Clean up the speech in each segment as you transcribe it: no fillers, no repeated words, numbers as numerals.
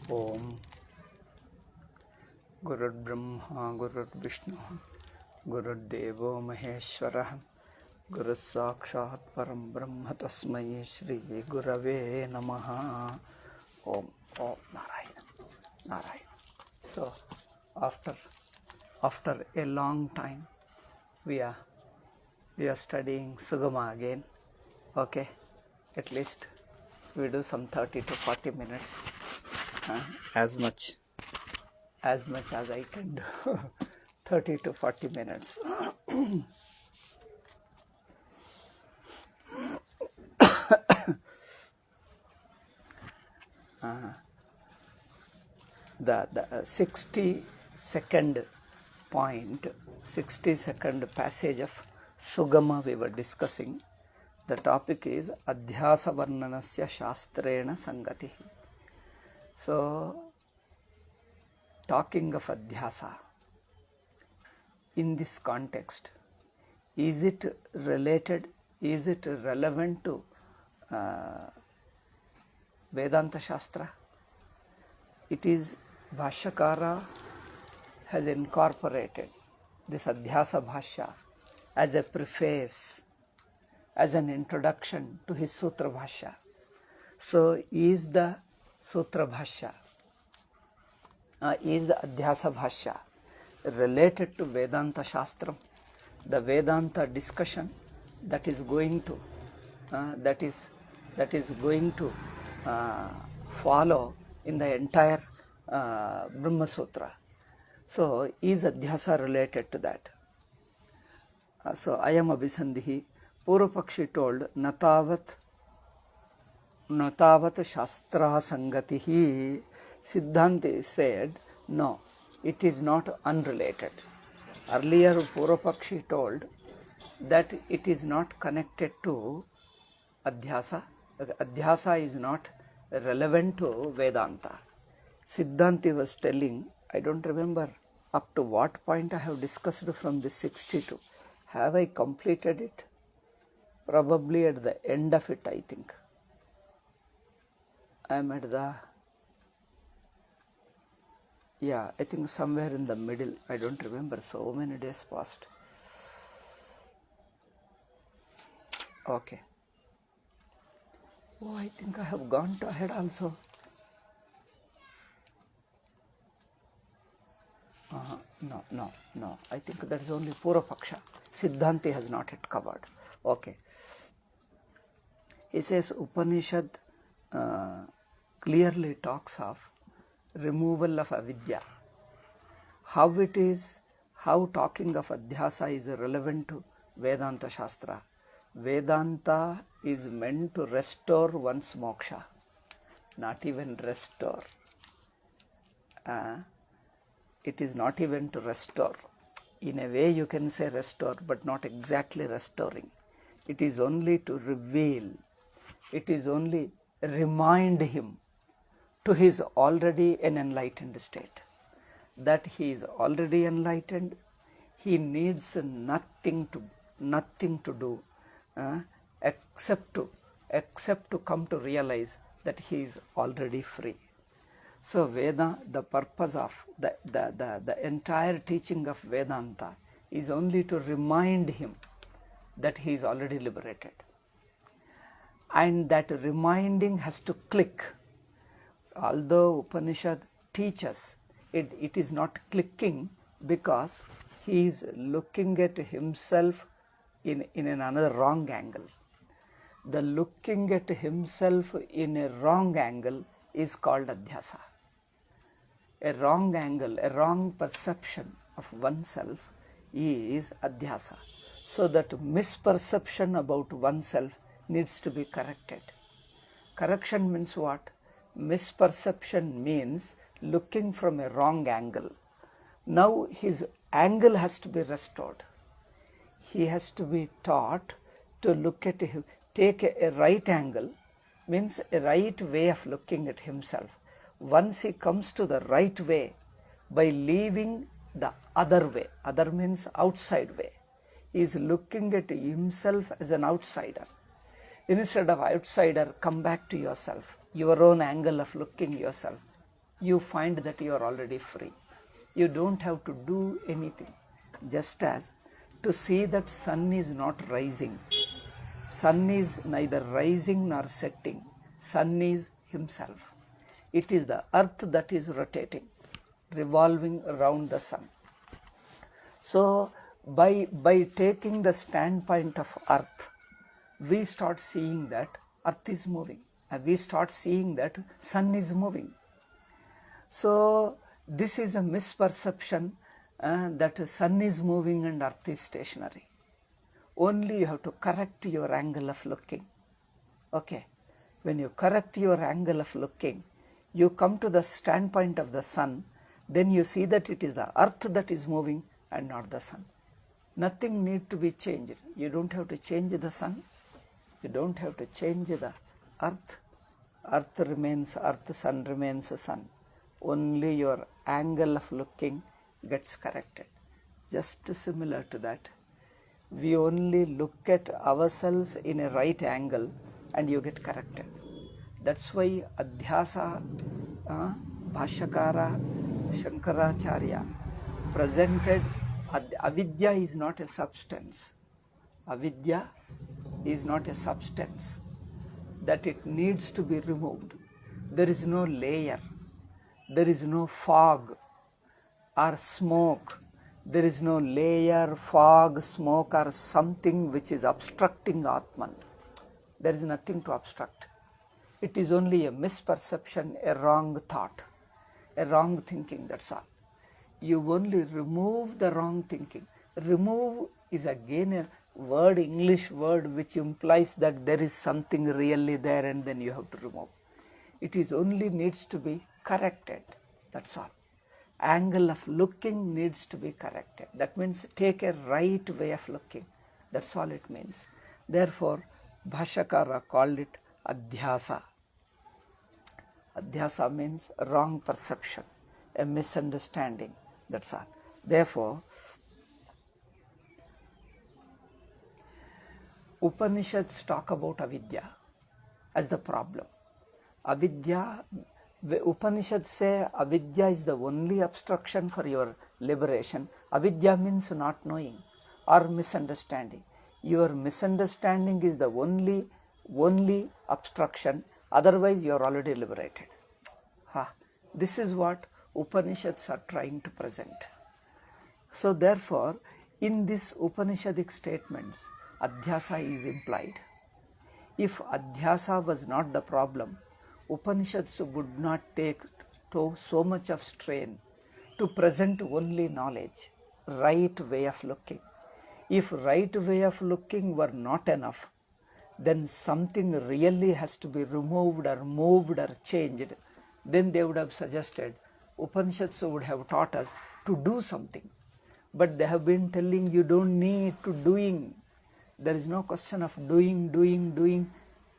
Om Gurur Brahma Gurur Vishnu Gurur Devo Maheshwarah Guru Sakshat Param Brahma Tasmai Shri Gurave Namaha. Om Narayana Narayana. So after a long time we are studying Sugama again. Okay, at least we do some 30 to 40 minutes, as much as I can do. 30 to 40 minutes. The 60-second point, 60-second passage of Sugama we were discussing. The topic is Adhyasa Varnanasya Shastrena Sangati. So, talking of Adhyasa, in this context, is it related, is it relevant to Vedanta Shastra? It is Bhashyakara has incorporated this Adhyasa Bhashya as a preface, as an introduction to his Sutra Bhashya. So, is the Sutra Bhashya, is the Adhyasa Bhashya related to Vedanta Shastra, the Vedanta discussion that is going to follow in the entire Brahma Sutra. So, is Adhyasa related to that? So, Ayam Abhisandhi, Purvapakshi told, Natavat Shastra Sangatihi. Siddhanti said, no, it is not unrelated. Earlier, Purvapakshi told that it is not connected to Adhyasa. Adhyasa is not relevant to Vedanta. Siddhanti was telling, I don't remember up to what point I have discussed from this 62. Have I completed it? Probably at the end of it, I think. I am at the, I think somewhere in the middle. I don't remember, so many days passed. Okay. Oh, I think I have gone ahead also. No. I think that is only Purvapaksha. Siddhanti has not yet covered. Okay. He says Upanishad clearly talks of removal of avidya. How talking of Adhyasa is relevant to Vedanta Shastra. Vedanta is meant to restore one's moksha, not even restore. It is not even to restore. In a way you can say restore, but not exactly restoring. It is only to reveal. It is only remind him to his already an enlightened state. That he is already enlightened, he needs nothing to do except to come to realize that he is already free. So Veda, the purpose of the entire teaching of Vedanta is only to remind him that he is already liberated. And that reminding has to click. Although Upanishad teaches, it is not clicking because he is looking at himself in another wrong angle. The looking at himself in a wrong angle is called Adhyasa. A wrong angle, a wrong perception of oneself is Adhyasa. So that misperception about oneself needs to be corrected. Correction means what? Misperception means looking from a wrong angle. Now his angle has to be restored. He has to be taught to look at him, take a right angle, means a right way of looking at himself. Once he comes to the right way, by leaving the other way, other means outside way, he is looking at himself as an outsider. Instead of outsider, come back to yourself, your own angle of looking yourself. you find that you are already free. You don't have to do anything. Just as to see that sun is not rising. Sun is neither rising nor setting. Sun is himself. It is the earth that is rotating, revolving around the sun. So by taking the standpoint of earth, we start seeing that earth is moving. And we start seeing that sun is moving. So this is a misperception that sun is moving and earth is stationary. Only you have to correct your angle of looking. Okay. When you correct your angle of looking, you come to the standpoint of the sun, then you see that it is the earth that is moving and not the sun. Nothing need to be changed. You don't have to change the sun. You don't have to change the earth. Earth remains earth, sun remains sun. Only your angle of looking gets corrected. Just similar to that, we only look at ourselves in a right angle and you get corrected. That's why Adhyasa, Bhashyakara, Shankaracharya presented avidya is not a substance. Avidya is not a substance, that it needs to be removed. There is no layer, there is no fog or smoke. There is no layer, fog, smoke or something which is obstructing Atman. There is nothing to obstruct. It is only a misperception, a wrong thought, a wrong thinking, that's all. You only remove the wrong thinking. Remove is again a word, English word, which implies that there is something really there and then you have to remove. It is only needs to be corrected, that's all. Angle of looking needs to be corrected. That means take a right way of looking. That's all it means. Therefore, Bhashyakara called it Adhyasa. Adhyasa means wrong perception, a misunderstanding. That's all. Therefore, Upanishads talk about avidya as the problem. Avidya, the Upanishads say avidya is the only obstruction for your liberation. Avidya means not knowing or misunderstanding. Your misunderstanding is the only obstruction, otherwise you are already liberated. This is what Upanishads are trying to present. So therefore, in these Upanishadic statements, Adhyasa is implied. If Adhyasa was not the problem, Upanishads would not take so much of strain to present only knowledge, right way of looking. If right way of looking were not enough, then something really has to be removed or moved or changed. Then they would have suggested, Upanishads would have taught us to do something. But they have been telling you don't need to doing. There is no question of doing.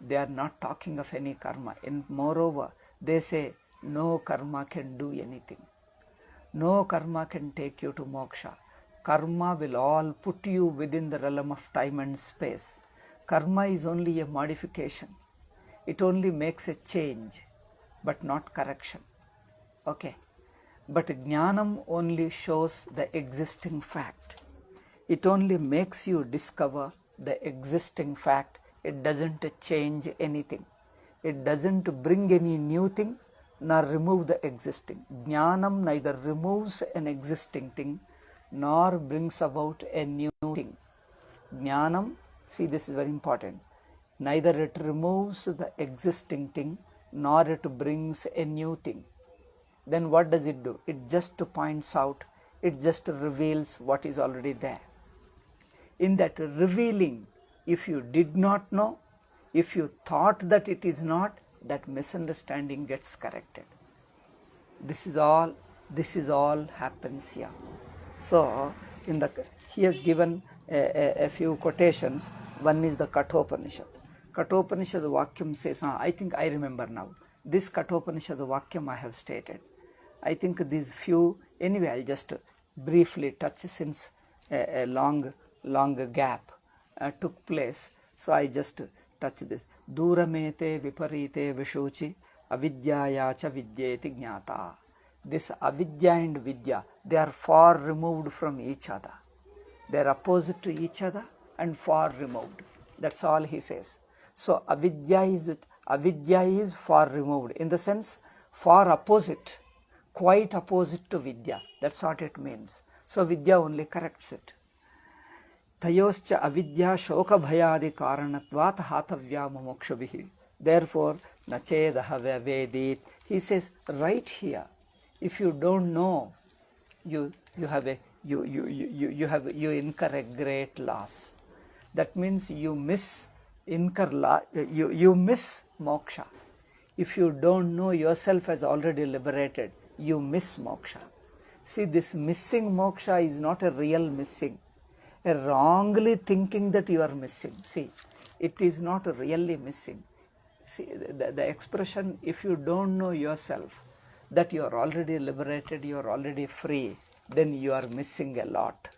They are not talking of any karma. And moreover, they say no karma can do anything. No karma can take you to moksha. Karma will all put you within the realm of time and space. Karma is only a modification. It only makes a change, but not correction. Okay. But Jnanam only shows the existing fact. It only makes you discover the existing fact. It doesn't change anything. It doesn't bring any new thing nor remove the existing. Jnanam neither removes an existing thing nor brings about a new thing. Jnanam, see, this is very important. Neither it removes the existing thing nor it brings a new thing. Then what does it do? It just points out, it just reveals what is already there. In that revealing, if you did not know, if you thought that it is not, that misunderstanding gets corrected. This is all happens here. So, he has given a few quotations. One is the Kathopanishad. Kathopanishad Vakyam says, I think I remember now. This Kathopanishad Vakyam I have stated. I think these few, anyway, I'll just briefly touch since a long gap took place. So I just touch this. Duramete viparite vishuchi Avidyaya cha vidyeti jnata. This avidya and vidya, they are far removed from each other. They are opposite to each other and far removed. That's all he says. So avidya is far removed, in the sense far opposite, quite opposite to vidya. That's what it means. So vidya only corrects it. Tayoscha avidya shoka bhayadi karanatvat hatavya mumokshabhihi. Therefore, nachedaha vedit. He says right here, if you don't know, you incur a great loss. That means you miss moksha. If you don't know yourself as already liberated, you miss moksha. See, this missing moksha is not a real missing. A wrongly thinking that you are missing. See, it is not really missing. See, the expression, if you don't know yourself, that you are already liberated, you are already free, then you are missing a lot.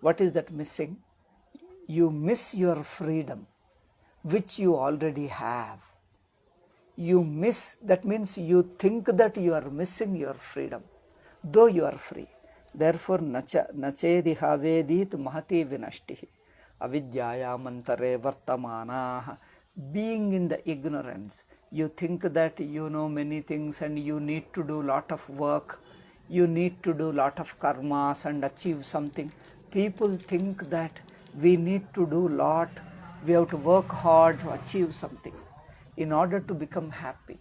What is that missing? You miss your freedom, which you already have. You miss, that means you think that you are missing your freedom, though you are free. Therefore, nachedi havedit mahati vinashtihi. Avidyaya mantare vartamana. Being in the ignorance, you think that you know many things and you need to do lot of work, you need to do lot of karmas and achieve something. People think that we need to do lot, we have to work hard to achieve something in order to become happy,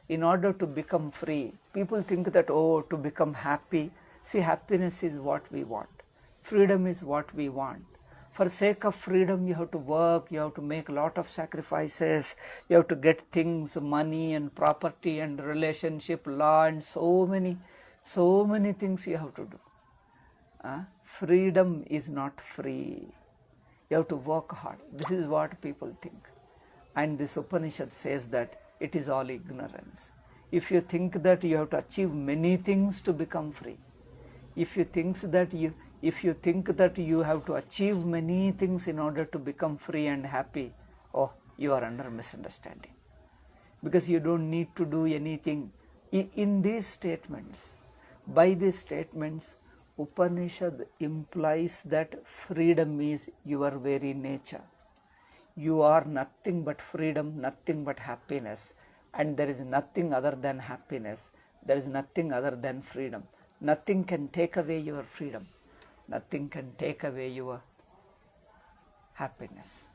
in order to become free. People think that, oh, to become happy, see, happiness is what we want, freedom is what we want. For sake of freedom, you have to work, you have to make a lot of sacrifices, you have to get things, money and property and relationship, law, and so many things you have to do. Freedom is not free. You have to work hard. This is what people think. And this Upanishad says that it is all ignorance. If you think that you have to achieve many things to become free, if you think that you have to achieve many things in order to become free and happy, oh, you are under misunderstanding. Because you don't need to do anything. In these statements, by these statements, Upanishad implies that freedom is your very nature. You are nothing but freedom, nothing but happiness, and there is nothing other than happiness. There is nothing other than freedom. Nothing can take away your freedom. Nothing can take away your happiness.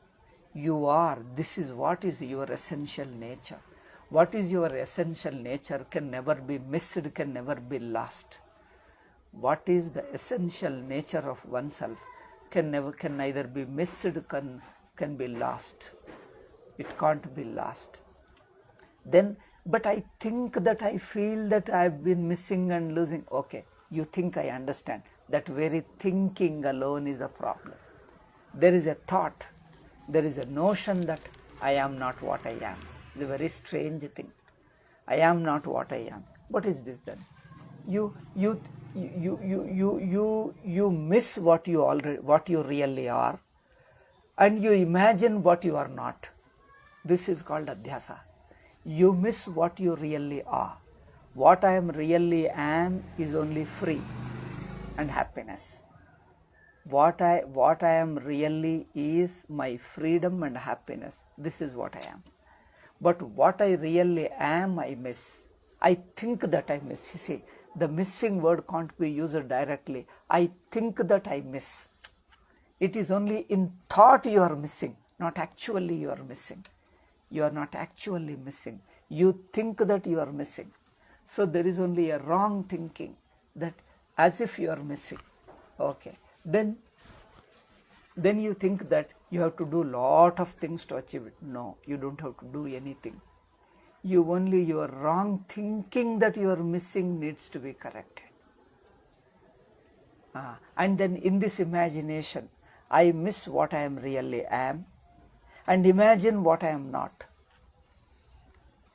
You are, this is what is your essential nature. What is your essential nature can never be missed, can never be lost. What is the essential nature of oneself can neither be missed, can be lost. It can't be lost. Then, but I think that I feel that I've been missing and losing. Okay, you think, I understand. That very thinking alone is a problem. There is a thought, there is a notion that I am not what I am. It's a very strange thing. I am not what I am. What is this then? You miss what you really are, and you imagine what you are not. This is called adhyasa. You miss what you really are. What I am really am is only free and happiness. What I am really is my freedom and happiness. This is what I am. But what I really am, I miss. I think that I miss. You see, the missing word can't be used directly. I think that I miss. It is only in thought you are missing, not actually you are missing. You are not actually missing. You think that you are missing. So there is only a wrong thinking that as if you are missing. Okay. Then you think that you have to do lot of things to achieve it. No, you don't have to do anything. Your wrong thinking that you are missing needs to be corrected. And then in this imagination, I miss what I am really am and imagine what I am not.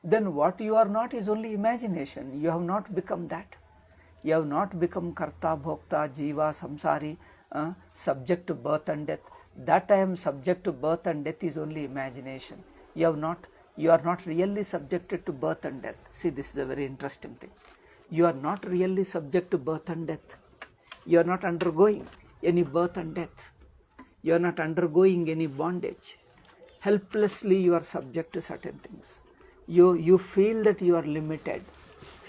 Then what you are not is only imagination. You have not become that. You have not become karta, bhokta, jiva, samsari, subject to birth and death. That I am subject to birth and death is only imagination. You have not You are not really subjected to birth and death. See, this is a very interesting thing. You are not really subject to birth and death. You are not undergoing any birth and death. You are not undergoing any bondage. Helplessly you are subject to certain things. You feel that you are limited.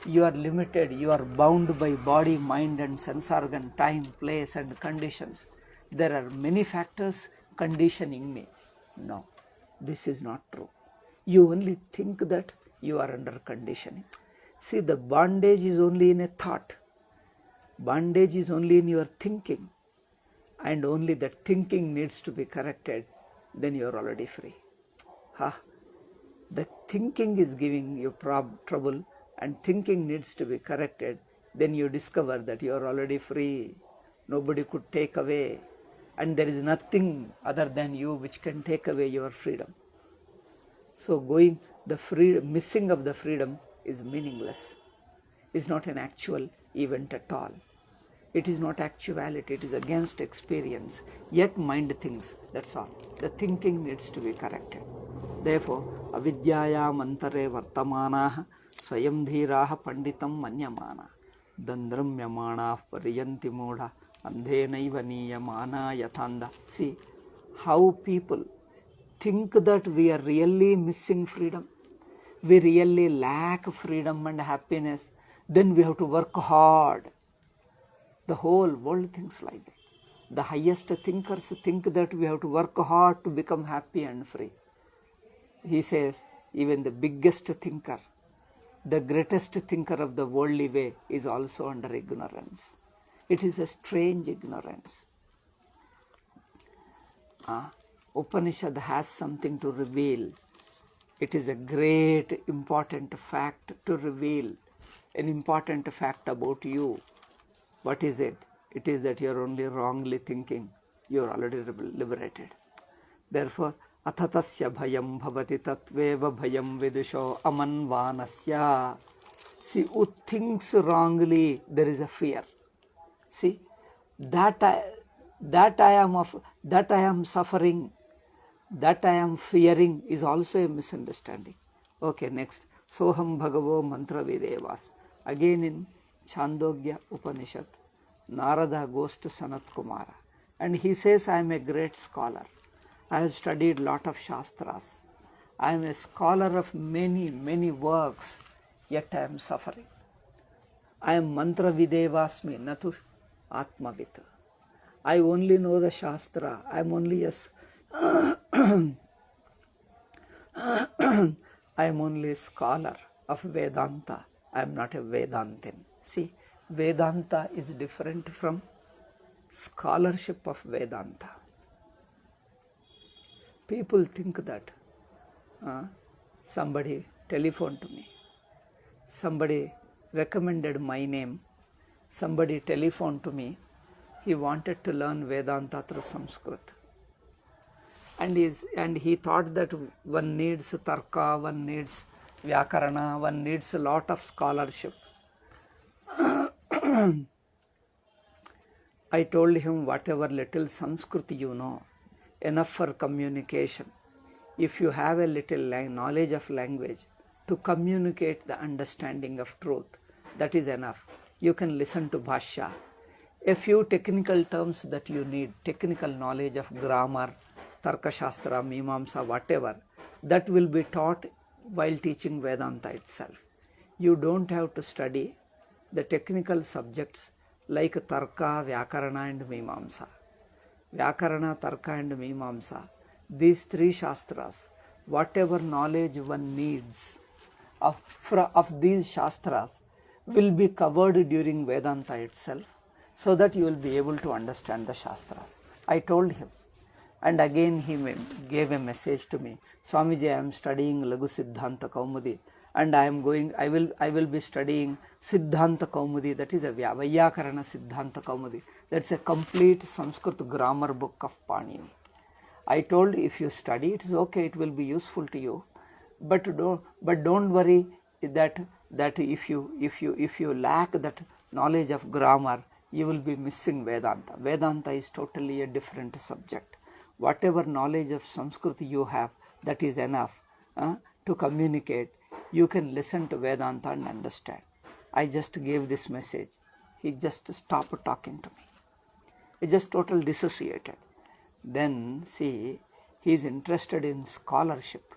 You are limited. You are bound by body, mind and sense organ, time, place and conditions. There are many factors conditioning me. No, this is not true. You only think that you are under conditioning. See, the bondage is only in a thought. Bondage is only in your thinking. And only that thinking needs to be corrected. Then you are already free. The thinking is giving you trouble and thinking needs to be corrected. Then you discover that you are already free. Nobody could take away. And there is nothing other than you which can take away your freedom. So missing of the freedom is meaningless. It's not an actual event at all. It is not actuality, it is against experience. Yet mind thinks, that's all. The thinking needs to be corrected. Therefore, avidyayam antare vartamanaha swayam dhiraha panditam manyamana dandramyamana pariyanti moda andhenaiva niyamana yathanda. See how people think that we are really missing freedom. We really lack freedom and happiness. Then we have to work hard. The whole world thinks like that. The highest thinkers think that we have to work hard to become happy and free. He says, even the biggest thinker, the greatest thinker of the worldly way is also under ignorance. It is a strange ignorance. Upanishad has something to reveal. It is a great important fact to reveal, an important fact about you. What is it? It is that you are only wrongly thinking. You are already liberated. Therefore, athatasya bhayam bhavati tatveva bhayam vidusho amanvanasya. See, who thinks wrongly, there is a fear. See, that I am suffering, that I am fearing is also a misunderstanding. Okay, next. Soham bhagavo mantra videvas. Again in Chandogya Upanishad, Narada goes to Sanat Kumara and he says, I am a great scholar. I have studied lot of Shastras. I am a scholar of many, many works, yet I am suffering. I am mantra videvasmi, natu atmavit. I only know the Shastra. I am only I am only a scholar of Vedanta. I am not a Vedantin. See, Vedanta is different from scholarship of Vedanta. People think that somebody telephoned to me, somebody recommended my name, somebody telephoned to me, he wanted to learn Vedanta through Sanskrit. And he thought that one needs tarka, one needs vyakarana, one needs a lot of scholarship. I told him, whatever little Sanskrit you know, enough for communication. If you have a little knowledge of language to communicate the understanding of truth, that is enough. You can listen to Bhashya. A few technical terms that you need, technical knowledge of grammar, Tarka Shastra, Mimamsa, whatever, that will be taught while teaching Vedanta itself. You don't have to study the technical subjects like Tarka, Vyakarana and Mimamsa. Vyakarana, Tarka and Mimamsa, these three Shastras, whatever knowledge one needs of these Shastras will be covered during Vedanta itself, so that you will be able to understand the Shastras. I told him. And again he gave a message to me. Swamiji, I am studying Lagu Siddhanta Kaumudi and I will be studying Siddhanta Kaumudi, that is a Vyakarana Siddhanta Kaumudi. That's a complete Sanskrit grammar book of Panini. I told, if you study, it is okay, it will be useful to you. But don't worry that if you lack that knowledge of grammar, you will be missing Vedanta. Vedanta is totally a different subject. Whatever knowledge of Sanskrit you have, that is enough to communicate, you can listen to Vedanta and understand. I just gave this message. He just stopped talking to me. He just totally dissociated. Then see, he is interested in scholarship.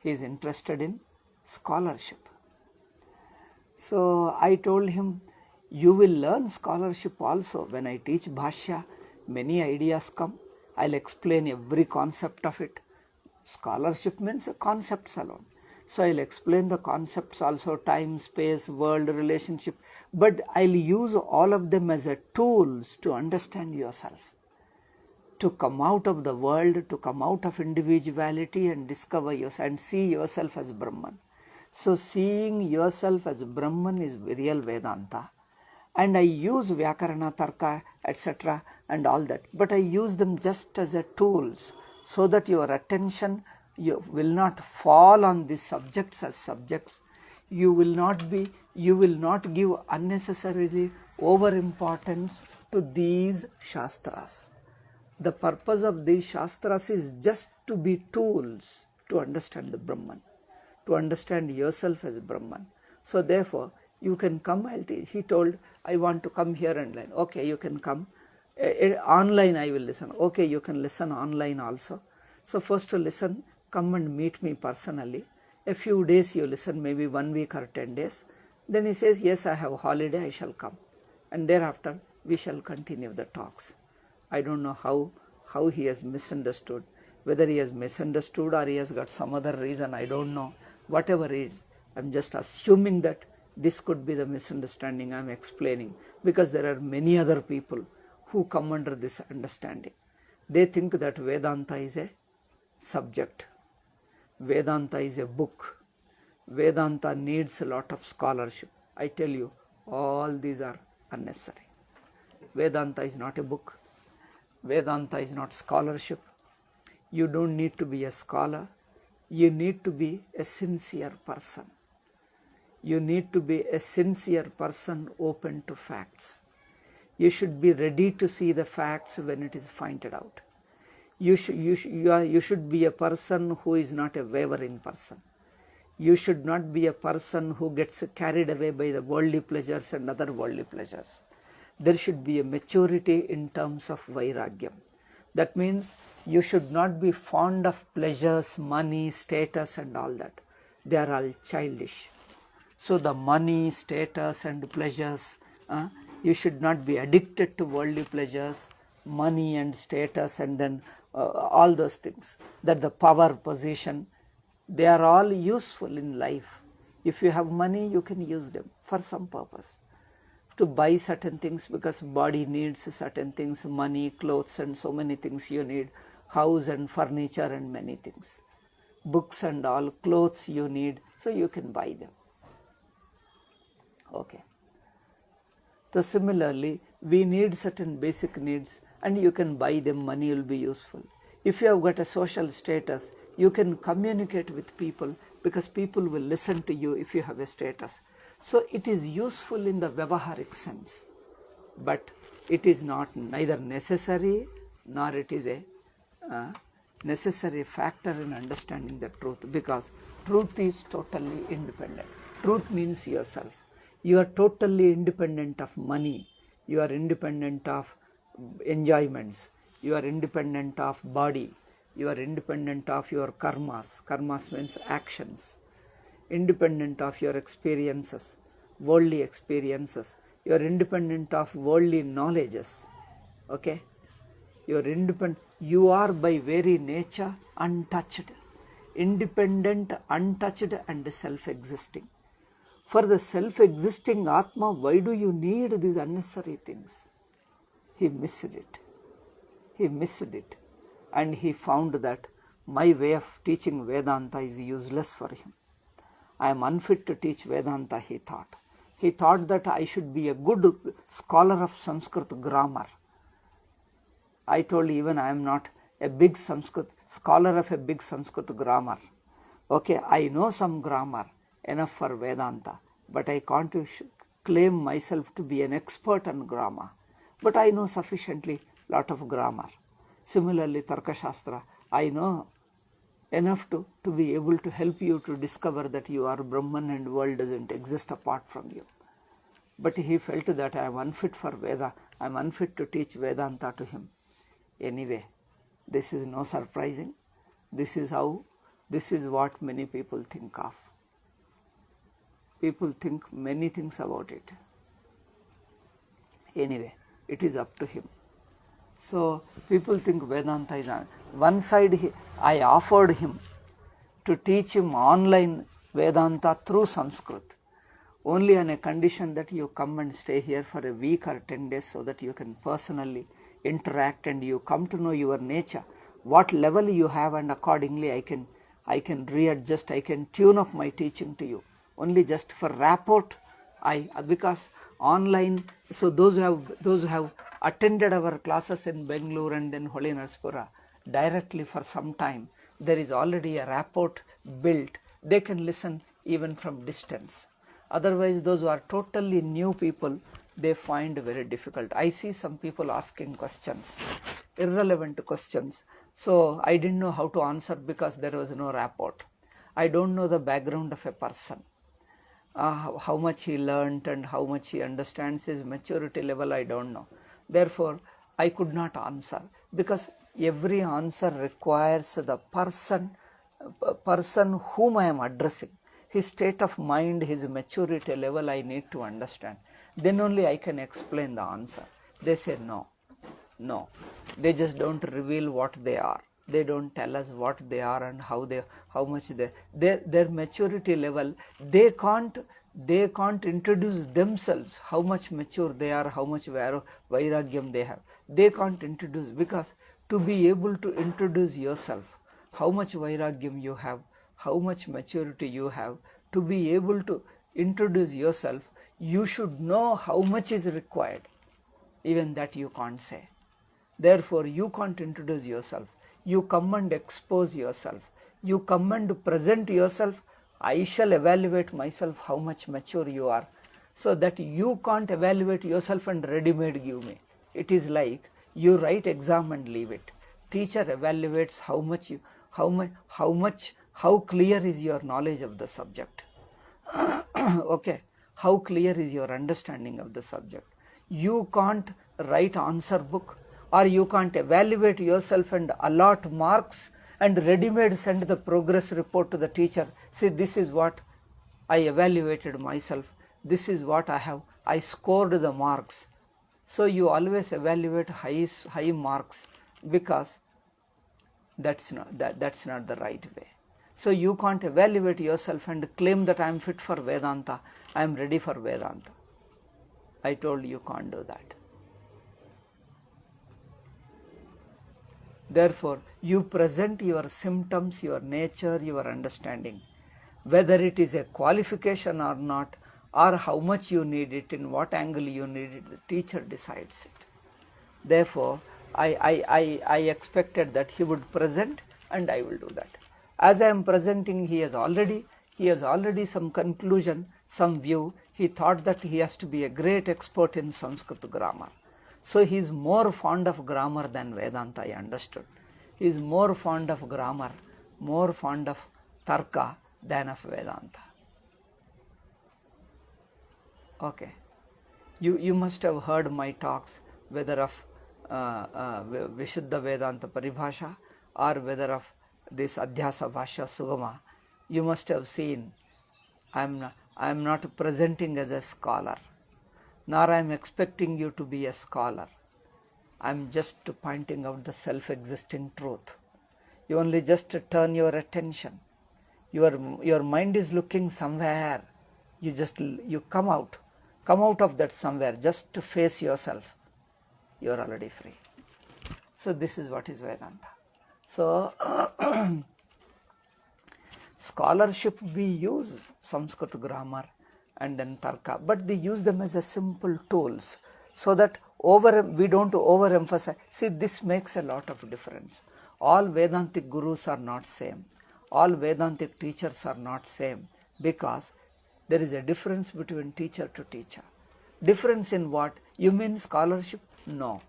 He is interested in scholarship. So I told him, you will learn scholarship also. When I teach Bhashya, many ideas come. I'll explain every concept of it. Scholarship means concepts alone. So I'll explain the concepts also, time, space, world, relationship. But I'll use all of them as a tools to understand yourself, to come out of the world, to come out of individuality and discover yourself and see yourself as Brahman. So seeing yourself as Brahman is real Vedanta. And I use Vyakarana, Tarka, etc. and all that. But I use them just as a tools so that your attention will not fall on these subjects as subjects. You will not give unnecessarily overimportance to these Shastras. The purpose of these Shastras is just to be tools to understand the Brahman, to understand yourself as Brahman. So therefore, you can come. He told, I want to come here and learn. Okay, you can come. Online I will listen. Okay, you can listen online also. So first to listen, come and meet me personally. A few days you listen, maybe 1 week or 10 days. Then he says, yes, I have a holiday, I shall come. And thereafter, we shall continue the talks. I don't know how he has misunderstood. Whether he has misunderstood or he has got some other reason, I don't know. Whatever it is, I'm just assuming that this could be the misunderstanding I'm explaining, because there are many other people who come under this understanding. They think that Vedanta is a subject. Vedanta is a book. Vedanta needs a lot of scholarship. I tell you, all these are unnecessary. Vedanta is not a book. Vedanta is not scholarship. You don't need to be a scholar. You need to be a sincere person. You need to be a sincere person open to facts. You should be ready to see the facts when it is pointed out. You should be a person who is not a wavering person. You should not be a person who gets carried away by the worldly pleasures and other worldly pleasures. There should be a maturity in terms of vairagyam. That means you should not be fond of pleasures, money, status and all that. They are all childish. So the money, status and pleasures, you should not be addicted to worldly pleasures, money and status, and then all those things. That the power, position, they are all useful in life. If you have money, you can use them for some purpose. To buy certain things, because body needs certain things, money, clothes and so many things you need, house and furniture and many things. Books and all, clothes you need, so you can buy them. Okay. So similarly, we need certain basic needs and you can buy them, money will be useful. If you have got a social status, you can communicate with people because people will listen to you if you have a status. So it is useful in the Vyavaharik sense, but it is not neither necessary nor it is a necessary factor in understanding the truth, because truth is totally independent. Truth means yourself. You are totally independent of money. You are independent of enjoyments. You are independent of body. You are independent of your karmas. Karmas means actions. Independent of your experiences, worldly experiences. You are independent of worldly knowledges. Okay? You are independent. You are by very nature untouched. Independent, untouched and self-existing. For the self-existing Atma, why do you need these unnecessary things? He missed it. He missed it. And he found that my way of teaching Vedanta is useless for him. I am unfit to teach Vedanta, he thought. He thought that I should be a good scholar of Sanskrit grammar. I told even I am not a big scholar of a big Sanskrit grammar. Okay, I know some grammar, enough for Vedanta, but I can't claim myself to be an expert on grammar. But I know sufficiently lot of grammar. Similarly, Tarka Shastra, I know enough to be able to help you to discover that you are Brahman and world doesn't exist apart from you. But he felt that I am unfit for Veda, I am unfit to teach Vedanta to him. Anyway, this is no surprising. This is what many people think of. People think many things about it. Anyway, it is up to him. So people think Vedanta is on one side. I offered him to teach him online Vedanta through Sanskrit, only on a condition that you come and stay here for a week or 10 days so that you can personally interact and you come to know your nature, what level you have, and accordingly I can readjust, I can tune up my teaching to you. Only just for rapport, because online, so those who have attended our classes in Bangalore and in Holy Narasimha directly for some time, there is already a rapport built. They can listen even from distance. Otherwise, those who are totally new people, they find very difficult. I see some people asking questions, irrelevant questions. So I didn't know how to answer because there was no rapport. I don't know the background of a person. How much he learnt and how much he understands, his maturity level, I don't know. Therefore, I could not answer, because every answer requires the person whom I am addressing, his state of mind, his maturity level I need to understand. Then only I can explain the answer. They say no. They just don't reveal what they are. They don't tell us what they are and how much their maturity level. They can't introduce themselves, how much mature they are, how much vairagyam they have. They can't introduce, because to be able to introduce yourself, how much vairagyam you have, how much maturity you have, to be able to introduce yourself, you should know how much is required. Even that you can't say. Therefore, you can't introduce yourself. You come and expose yourself. You come and present yourself. I shall evaluate myself how much mature you are. So that you can't evaluate yourself and ready-made give me. It is like you write exam and leave it. Teacher evaluates how clear is your knowledge of the subject. Okay, how clear is your understanding of the subject. You can't write answer book, or you can't evaluate yourself and allot marks and ready-made send the progress report to the teacher. See, this is what I evaluated myself. This is what I scored the marks. So you always evaluate high marks, because that's not the right way. So you can't evaluate yourself and claim that I am fit for Vedanta, I am ready for Vedanta. I told you can't do that. Therefore, you present your symptoms, your nature, your understanding. Whether it is a qualification or not, or how much you need it, in what angle you need it, the teacher decides it. Therefore, I expected that he would present, and I will do that. As I am presenting, he has already some conclusion, some view. He thought that he has to be a great expert in Sanskrit grammar. So he is more fond of grammar than Vedanta, I understood. He is more fond of grammar, more fond of Tarka than of Vedanta. Okay. You must have heard my talks, whether of Vishuddha Vedanta Paribhasha or whether of this Adhyasa Bhashya Sugama. You must have seen I am not presenting as a scholar, nor I am expecting you to be a scholar. I am just pointing out the self-existing truth. You only just turn your attention. Your mind is looking somewhere. You come out of that somewhere just to face yourself. You are already free. So this is what is Vedanta. So scholarship, we use Sanskrit grammar and then Tarka, but they use them as a simple tools, so that we don't overemphasize. See, this makes a lot of difference. All Vedantic gurus are not same. All Vedantic teachers are not same, because there is a difference between teacher to teacher. Difference in what? You mean scholarship? No.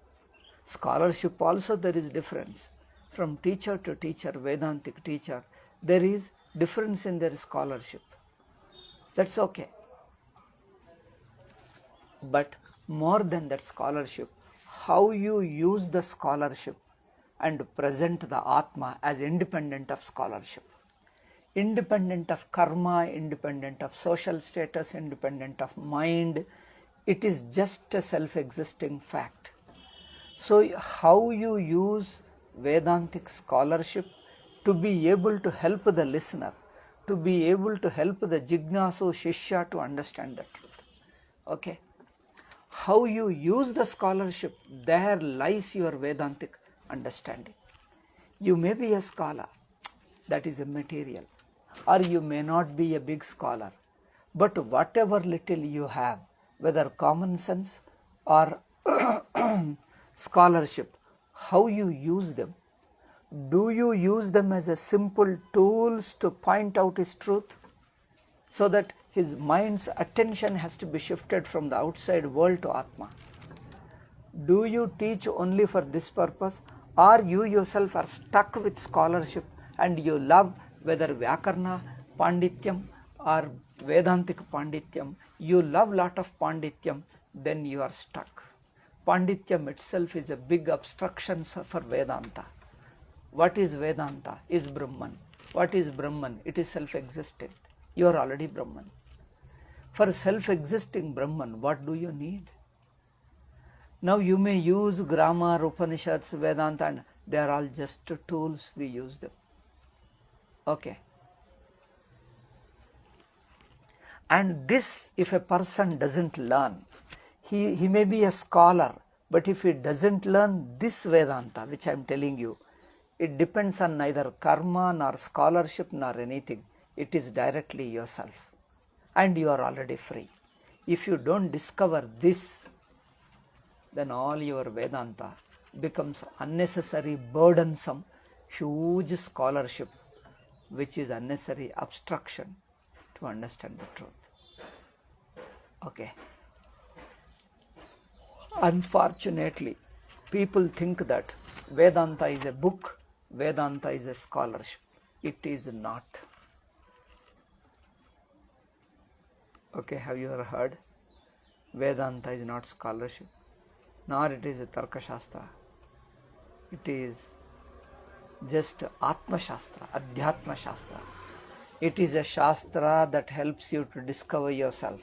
Scholarship also there is difference. from teacher to teacher, Vedantic teacher, there is difference in their scholarship. That's okay. But more than that scholarship, how you use the scholarship and present the Atma as independent of scholarship, independent of karma, independent of social status, independent of mind. It is just a self-existing fact. So how you use Vedantic scholarship to be able to help the listener, to be able to help the Jignasu Shishya to understand the truth. Okay? How you use the scholarship, there lies your Vedantic understanding. You may be a scholar, that is immaterial, or you may not be a big scholar, but whatever little you have, whether common sense or scholarship, how you use them. Do you use them as a simple tools to point out his truth, so that his mind's attention has to be shifted from the outside world to Atma? Do you teach only for this purpose, or you yourself are stuck with scholarship and you love whether Vyakarna Pandityam or Vedantic Pandityam, you love lot of Pandityam, then you are stuck. Pandityam itself is a big obstruction for Vedanta. What is Vedanta? Is Brahman. What is Brahman? It is self-existent. You are already Brahman. For self-existing Brahman, what do you need? Now you may use grammar, Upanishads, Vedanta, and they are all just tools, we use them. Okay. And this, if a person doesn't learn, he may be a scholar, but if he doesn't learn this Vedanta, which I am telling you, it depends on neither karma nor scholarship nor anything. It is directly yourself. And you are already free. If you don't discover this, then all your Vedanta becomes unnecessary, burdensome, huge scholarship, which is unnecessary obstruction to understand the truth. Okay. Unfortunately, people think that Vedanta is a book, Vedanta is a scholarship. It is not. Okay, have you ever heard? Vedanta is not scholarship, nor it is a Tarka Shastra. It is just Atma Shastra, Adhyatma Shastra. It is a Shastra that helps you to discover yourself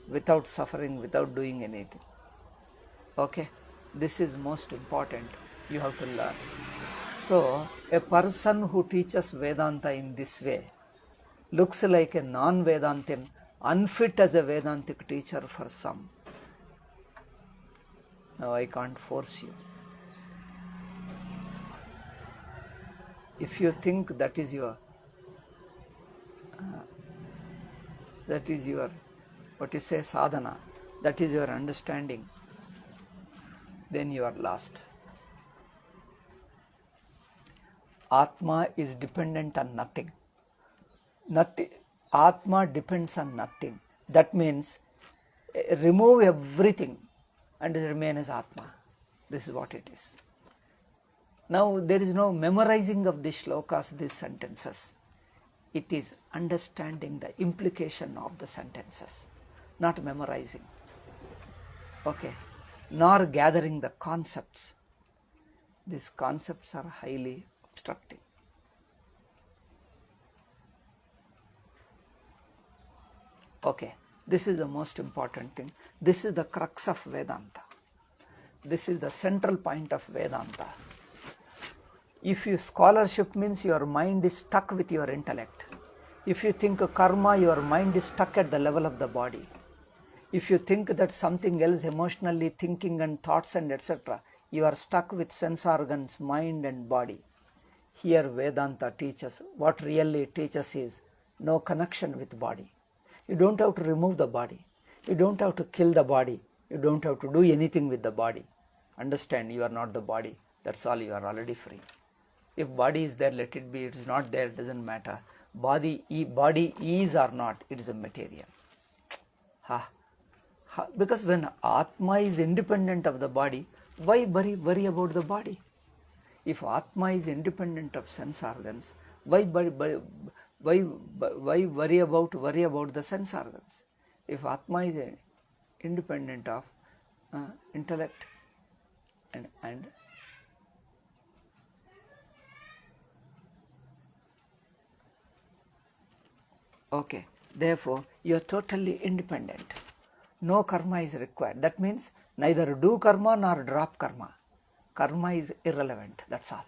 without suffering, without doing anything. Okay, this is most important. You have to learn. So, a person who teaches Vedanta in this way looks like a non-Vedantin, unfit as a Vedantic teacher for some. Now I can't force you. If you think that is your what you say, sadhana, that is your understanding, then you are lost. Atma is dependent on nothing. Atma depends on nothing. That means remove everything and remain as Atma. This is what it is. Now there is no memorizing of these shlokas, these sentences. It is understanding the implication of the sentences, not memorizing. Okay. Nor gathering the concepts. These concepts are highly obstructing. Okay, this is the most important thing. This is the crux of Vedanta. This is the central point of Vedanta. If you scholarship means your mind is stuck with your intellect. If you think karma, your mind is stuck at the level of the body. If you think that something else, emotionally thinking and thoughts and etc., you are stuck with sense organs, mind and body. Here Vedanta teaches, what really it teaches is no connection with body. You don't have to remove the body. You don't have to kill the body. You don't have to do anything with the body. Understand, you are not the body. That's all, you are already free. If body is there, let it be. It is not there, it doesn't matter. Body is or not, it is a material. Because when Atma is independent of the body, why worry about the body? If Atma is independent of sense organs, why worry about the sense organs? If Atma is independent of intellect and okay, therefore you are totally independent. No karma is required. That means neither do karma nor drop karma. Karma is irrelevant, that's all.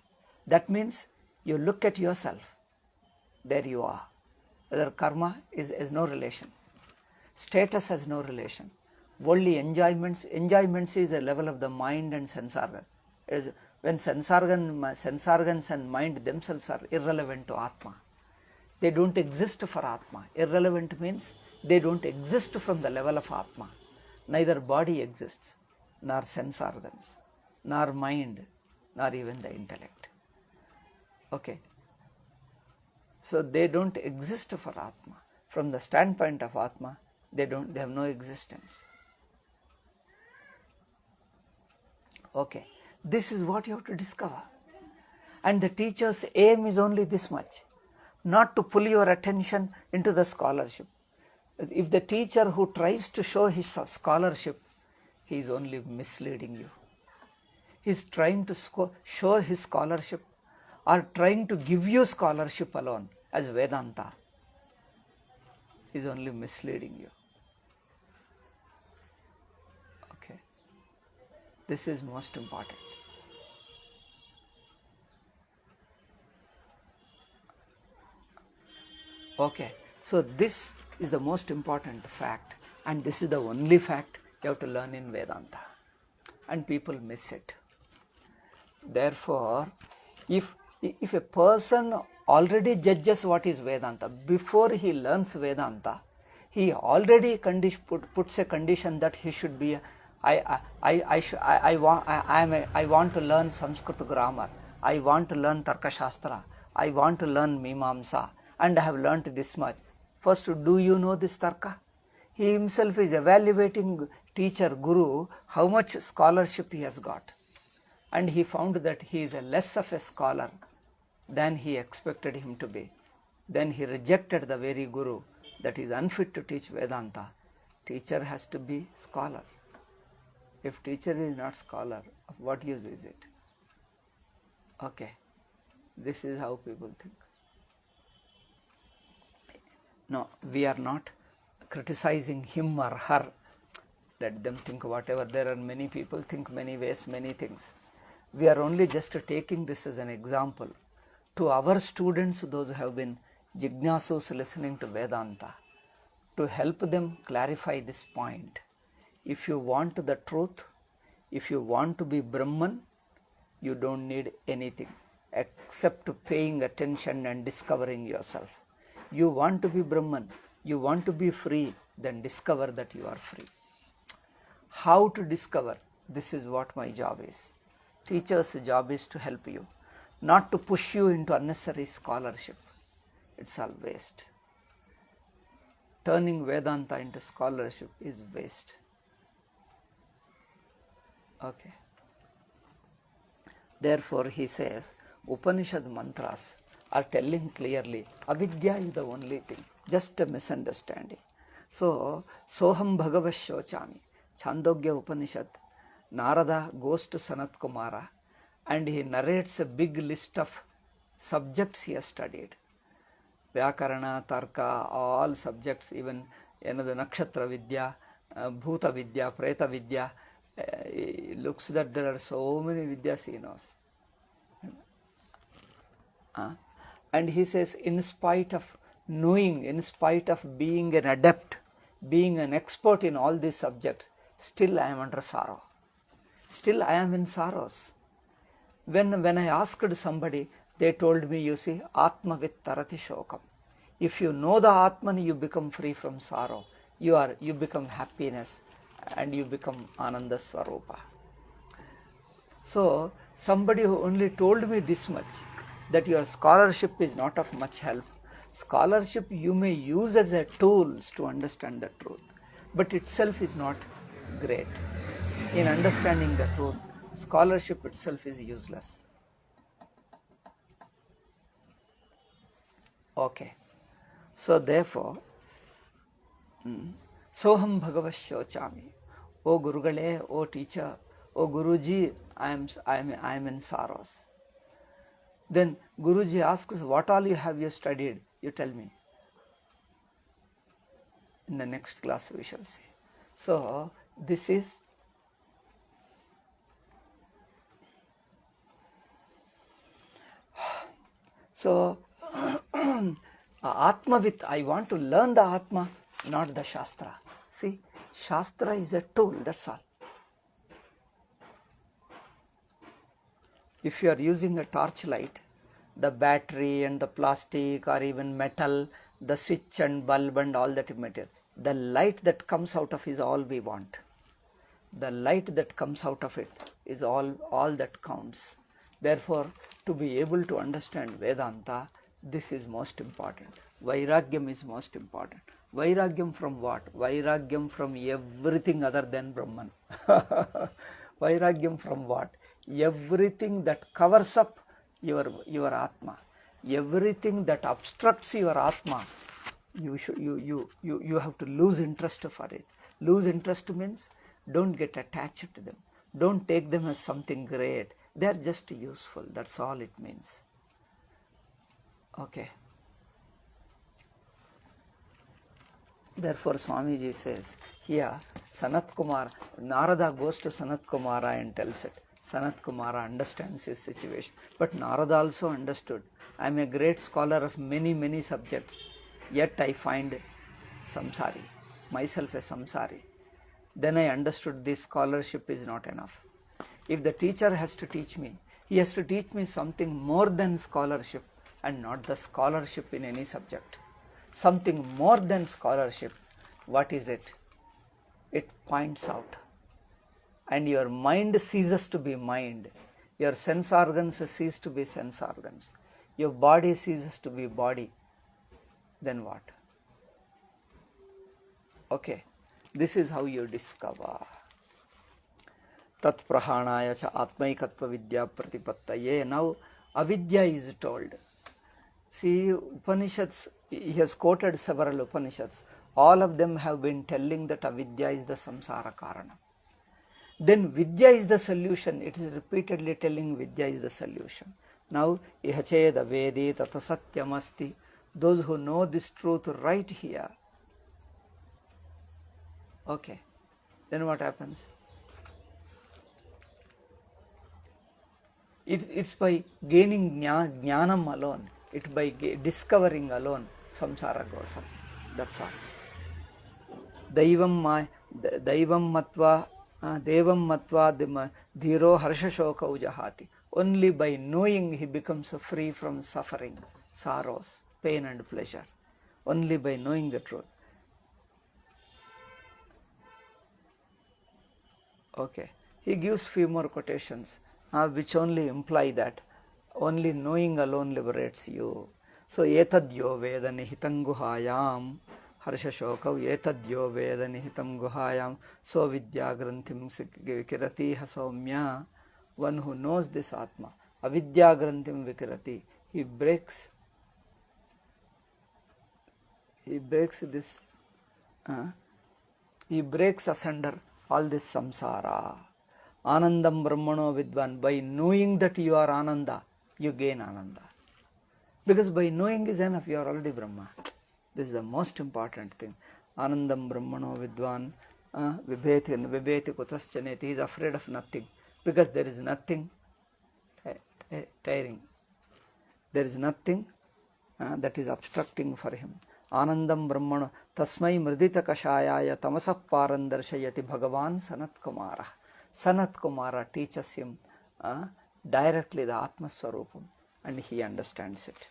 That means you look at yourself, there you are. Whether karma has no relation. Status has no relation. Only enjoyments is a level of the mind and sense organ. When sense organs and mind themselves are irrelevant to Atma. They don't exist for Atma. Irrelevant means they don't exist from the level of Atma. Neither body exists, nor sense organs, nor mind, nor even the intellect. Okay. So they don't exist for Atma. From the standpoint of Atma, they have no existence. Okay. This is what you have to discover. And the teacher's aim is only this much, not to pull your attention into the scholarship. If the teacher who tries to show his scholarship, he is only misleading you. He is trying to show his scholarship or trying to give you scholarship alone as Vedanta. He is only misleading you. Okay. This is most important. Okay, so this is the most important fact, and this is the only fact you have to learn in Vedanta, and people miss it. Therefore, if a person already judges what is Vedanta before he learns Vedanta, he already puts a condition that he should be. I want to learn Sanskrit grammar. I want to learn Tarkashastra. I want to learn Mimamsa. And I have learnt this much. First, do you know this Tarka? He himself is evaluating teacher, guru, how much scholarship he has got. And he found that he is less of a scholar than he expected him to be. Then he rejected the very guru that is unfit to teach Vedanta. Teacher has to be scholar. If teacher is not scholar, of what use is it? Okay, this is how people think. No, we are not criticizing him or her. Let them think whatever. There are many people think many ways, many things. We are only just taking this as an example to our students, those who have been jignasus listening to Vedanta, to help them clarify this point. If you want the truth, if you want to be Brahman, you don't need anything except paying attention and discovering yourself. You want to be Brahman, you want to be free, then discover that you are free. How to discover? This is what my job is. Teacher's job is to help you, not to push you into unnecessary scholarship. It's all waste. Turning Vedanta into scholarship is waste. Okay. Therefore, he says, Upanishad mantras are telling clearly, avidya is the only thing, just a misunderstanding. So, Soham Bhagavash Shochami, Chandogya Upanishad, Narada goes to Sanat Kumara and he narrates a big list of subjects he has studied. Vyakarana, Tarka, all subjects, even the Nakshatra Vidya, Bhuta Vidya, Preta Vidya, looks that there are so many Vidyas he knows. And he says, in spite of knowing, in spite of being an adept, being an expert in all these subjects, still I am under sorrow. Still I am in sorrows. When I asked somebody, they told me, you see, Atma with tarati shokam. If you know the Atman, you become free from sorrow. You become happiness and you become Ananda Swarupa. So, somebody who only told me this much, that your scholarship is not of much help. Scholarship you may use as a tool to understand the truth, but itself is not great. In understanding the truth, scholarship itself is useless. Okay. So therefore, Soham Bhagavash Shochami. O Gurugale, O teacher, O Guruji, I am in sorrows. Then Guruji asks, what all have you studied? You tell me. In the next class we shall see. So this is so Atmavit, I want to learn the Atma, not the Shastra. See, Shastra is a tool, that's all. If you are using a torchlight, the battery and the plastic or even metal, the switch and bulb and all that material, the light that comes out of it is all we want. The light that comes out of it is all that counts. Therefore, to be able to understand Vedanta, this is most important. Vairagyam is most important. Vairagyam from what? Vairagyam from everything other than Brahman. Vairagyam from what? Everything that covers up your Atma, everything that obstructs your Atma, you have to lose interest for it. Lose interest means don't get attached to them. Don't take them as something great. They are just useful. That's all it means. Okay. Therefore, Swamiji says here, Sanat Kumar, Narada goes to Sanat Kumara and tells it. Sanat Kumara understands his situation. But Narada also understood. I am a great scholar of many subjects, yet I find samsari, myself a samsari. Then I understood this scholarship is not enough. If the teacher has to teach me, he has to teach me something more than scholarship and not the scholarship in any subject. Something more than scholarship. What is it? It points out. And your mind ceases to be mind. Your sense organs cease to be sense organs. Your body ceases to be body. Then what? Okay. This is how you discover. Tat prahanaya cha atmaikatva vidya pratipattaye. Now, avidya is told. See, Upanishads, he has quoted several Upanishads. All of them have been telling that avidya is the samsara karana. Then vidya is the solution. It is repeatedly telling vidya is the solution. Now, ihacheda vedi tata satyamasti. Those who know this truth right here. Okay. Then what happens? It's by gaining jnanam alone. It's by discovering alone. Samsara goes on. That's all. Devam matva dhiro harsha ujahati. Only by knowing he becomes free from suffering, sorrows, pain and pleasure. Only by knowing the truth. Okay. He gives few more quotations which only imply that only knowing alone liberates you. So, etadyo veda nihitam guhayam harsha shokav etadyo veda nihitam guhayam so vidya granthim vikirati hasaumya. One who knows this Atma, avidya granthim vikirati, he breaks this, he breaks asunder all this samsara. Anandam Brahmano Vidvan. By knowing that you are Ananda, you gain Ananda. Because by knowing is enough, you are already Brahma. This is the most important thing. Anandam Brahmano Vidvan Vibheti Kutaschaneti. He is afraid of nothing. Because there is nothing tiring. There is nothing that is obstructing for him. Anandam Brahmano Tasmai Mridita Kashayaya Tamasap Parandarshayati Bhagavan Sanat Kumara. Sanat Kumara teaches him directly the Atma Swarupam and he understands it.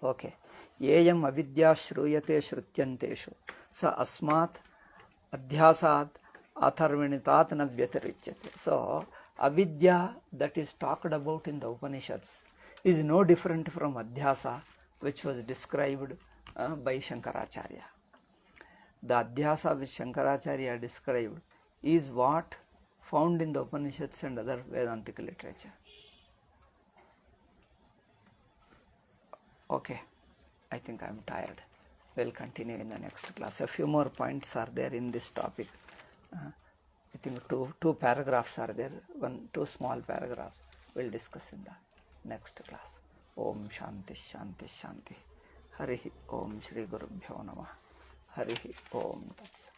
Okay. Yeyam avidya shruyate shrutyanteshu sa asmat adhyasat atharvinitat na vyatirichyate. So, avidya that is talked about in the Upanishads is no different from adhyasa which was described by Shankaracharya. The adhyasa which Shankaracharya described is what found in the Upanishads and other Vedantic literature. Okay, I think I am tired. We'll continue in the next class. A few more points are there in this topic. I think two paragraphs are there, two small paragraphs. We'll discuss in the next class. Om Shanti Shanti Shanti. Harihi Om Shri Gurubhyo Namah. Harihi Om Tat Sat.